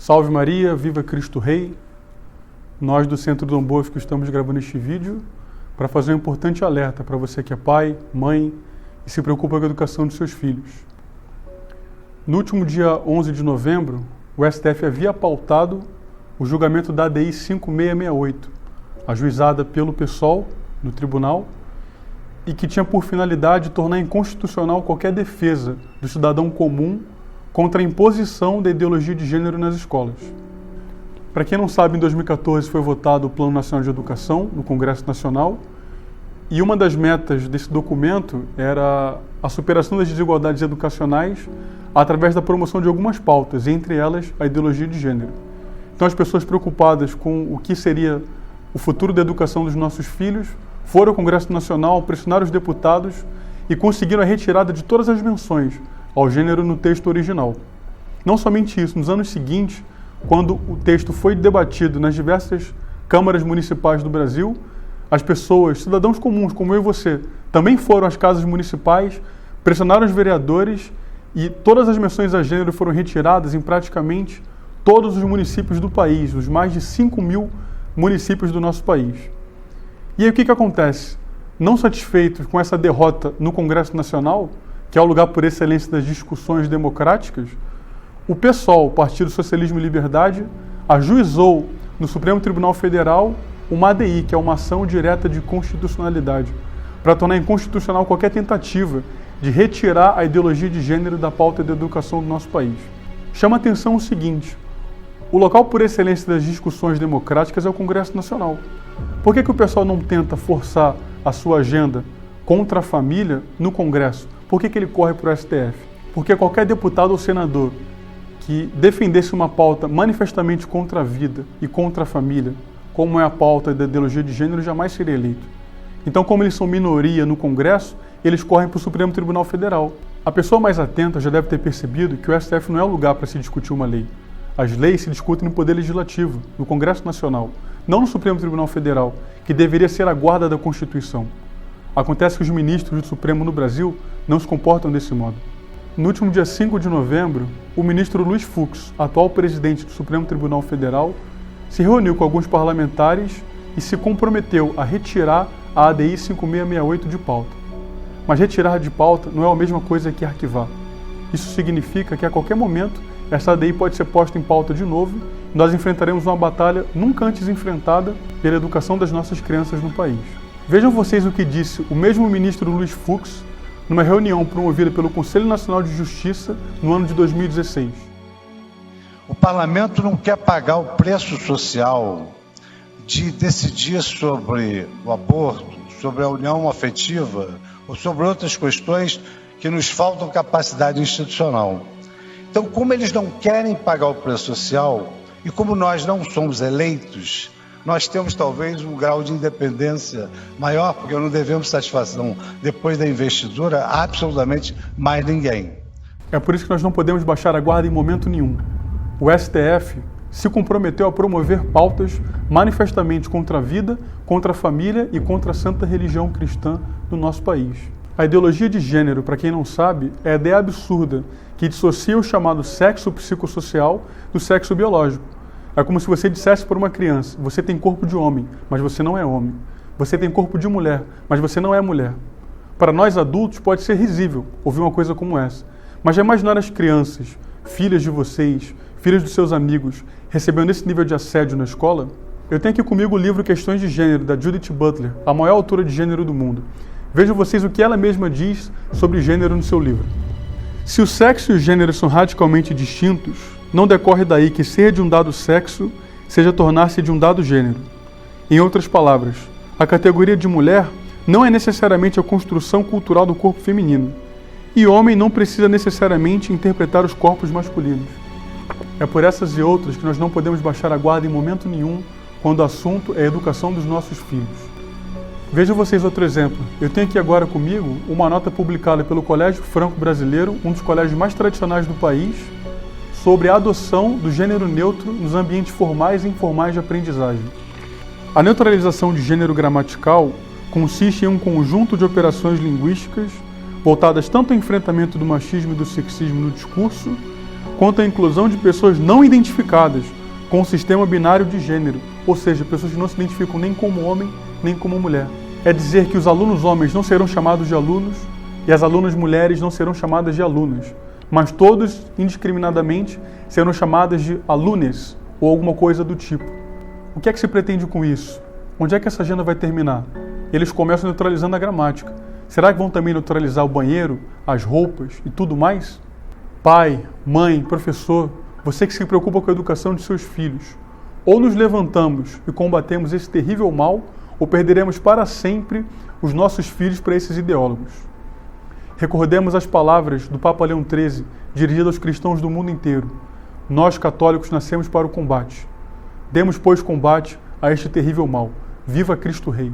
Salve Maria, viva Cristo Rei! Nós do Centro Dom Bosco estamos gravando este vídeo para fazer um importante alerta para você que é pai, mãe e se preocupa com a educação de seus filhos. No último dia 11 de novembro, o STF havia pautado o julgamento da ADI 5668, ajuizada pelo PSOL no tribunal, e que tinha por finalidade tornar inconstitucional qualquer defesa do cidadão comum contra a imposição da ideologia de gênero nas escolas. Para quem não sabe, em 2014 foi votado o Plano Nacional de Educação no Congresso Nacional, e uma das metas desse documento era a superação das desigualdades educacionais através da promoção de algumas pautas, entre elas a ideologia de gênero. Então as pessoas preocupadas com o que seria o futuro da educação dos nossos filhos foram ao Congresso Nacional, pressionaram os deputados e conseguiram a retirada de todas as menções ao gênero no texto original. Não somente isso, nos anos seguintes, quando o texto foi debatido nas diversas câmaras municipais do Brasil, as pessoas, cidadãos comuns como eu e você, também foram às casas municipais, pressionaram os vereadores e todas as menções a gênero foram retiradas em praticamente todos os municípios do país, os mais de 5.000 municípios do nosso país. E aí o que acontece? Não satisfeitos com essa derrota no Congresso Nacional, que é o lugar por excelência das discussões democráticas, o PSOL, Partido Socialismo e Liberdade, ajuizou no Supremo Tribunal Federal uma ADI, que é uma ação direta de constitucionalidade, para tornar inconstitucional qualquer tentativa de retirar a ideologia de gênero da pauta da educação do nosso país. Chama atenção o seguinte: o local por excelência das discussões democráticas é o Congresso Nacional. Por que o pessoal não tenta forçar a sua agenda contra a família no Congresso? Por que ele corre para o STF? Porque qualquer deputado ou senador que defendesse uma pauta manifestamente contra a vida e contra a família, como é a pauta da ideologia de gênero, jamais seria eleito. Então, como eles são minoria no Congresso, eles correm para o Supremo Tribunal Federal. A pessoa mais atenta já deve ter percebido que o STF não é o lugar para se discutir uma lei. As leis se discutem no Poder Legislativo, no Congresso Nacional, não no Supremo Tribunal Federal, que deveria ser a guarda da Constituição. Acontece que os ministros do Supremo no Brasil não se comportam desse modo. No último dia 5 de novembro, o ministro Luiz Fux, atual presidente do Supremo Tribunal Federal, se reuniu com alguns parlamentares e se comprometeu a retirar a ADI 5668 de pauta. Mas retirar de pauta não é a mesma coisa que arquivar. Isso significa que a qualquer momento essa ADI pode ser posta em pauta de novo e nós enfrentaremos uma batalha nunca antes enfrentada pela educação das nossas crianças no país. Vejam vocês o que disse o mesmo ministro Luiz Fux numa reunião promovida pelo Conselho Nacional de Justiça no ano de 2016. O parlamento não quer pagar o preço social de decidir sobre o aborto, sobre a união afetiva ou sobre outras questões que nos faltam capacidade institucional. Então, como eles não querem pagar o preço social e como nós não somos eleitos, nós temos talvez um grau de independência maior, porque não devemos satisfação depois da investidura a absolutamente mais ninguém. É por isso que nós não podemos baixar a guarda em momento nenhum. O STF se comprometeu a promover pautas manifestamente contra a vida, contra a família e contra a santa religião cristã do nosso país. A ideologia de gênero, para quem não sabe, é a ideia absurda que dissocia o chamado sexo psicossocial do sexo biológico. É como se você dissesse para uma criança: você tem corpo de homem, mas você não é homem. Você tem corpo de mulher, mas você não é mulher. Para nós adultos pode ser risível ouvir uma coisa como essa. Mas já imaginaram as crianças, filhas de vocês, filhas dos seus amigos, recebendo esse nível de assédio na escola? Eu tenho aqui comigo o livro Questões de Gênero, da Judith Butler, a maior autora de gênero do mundo. Vejam vocês o que ela mesma diz sobre gênero no seu livro. Se o sexo e o gênero são radicalmente distintos, não decorre daí que ser de um dado sexo seja tornar-se de um dado gênero. Em outras palavras, a categoria de mulher não é necessariamente a construção cultural do corpo feminino, e homem não precisa necessariamente interpretar os corpos masculinos. É por essas e outras que nós não podemos baixar a guarda em momento nenhum quando o assunto é a educação dos nossos filhos. Vejam vocês outro exemplo. Eu tenho aqui agora comigo uma nota publicada pelo Colégio Franco Brasileiro, um dos colégios mais tradicionais do país, sobre a adoção do gênero neutro nos ambientes formais e informais de aprendizagem. A neutralização de gênero gramatical consiste em um conjunto de operações linguísticas voltadas tanto ao enfrentamento do machismo e do sexismo no discurso, quanto à inclusão de pessoas não identificadas com o sistema binário de gênero, ou seja, pessoas que não se identificam nem como homem, nem como mulher. É dizer que os alunos homens não serão chamados de alunos e as alunas mulheres não serão chamadas de alunas, mas todos, indiscriminadamente, serão chamadas de alunes ou alguma coisa do tipo. O que é que se pretende com isso? Onde é que essa agenda vai terminar? Eles começam neutralizando a gramática. Será que vão também neutralizar o banheiro, as roupas e tudo mais? Pai, mãe, professor, você que se preocupa com a educação de seus filhos, ou nos levantamos e combatemos esse terrível mal, ou perderemos para sempre os nossos filhos para esses ideólogos. Recordemos as palavras do Papa Leão XIII, dirigidas aos cristãos do mundo inteiro. Nós, católicos, nascemos para o combate. Demos, pois, combate a este terrível mal. Viva Cristo Rei!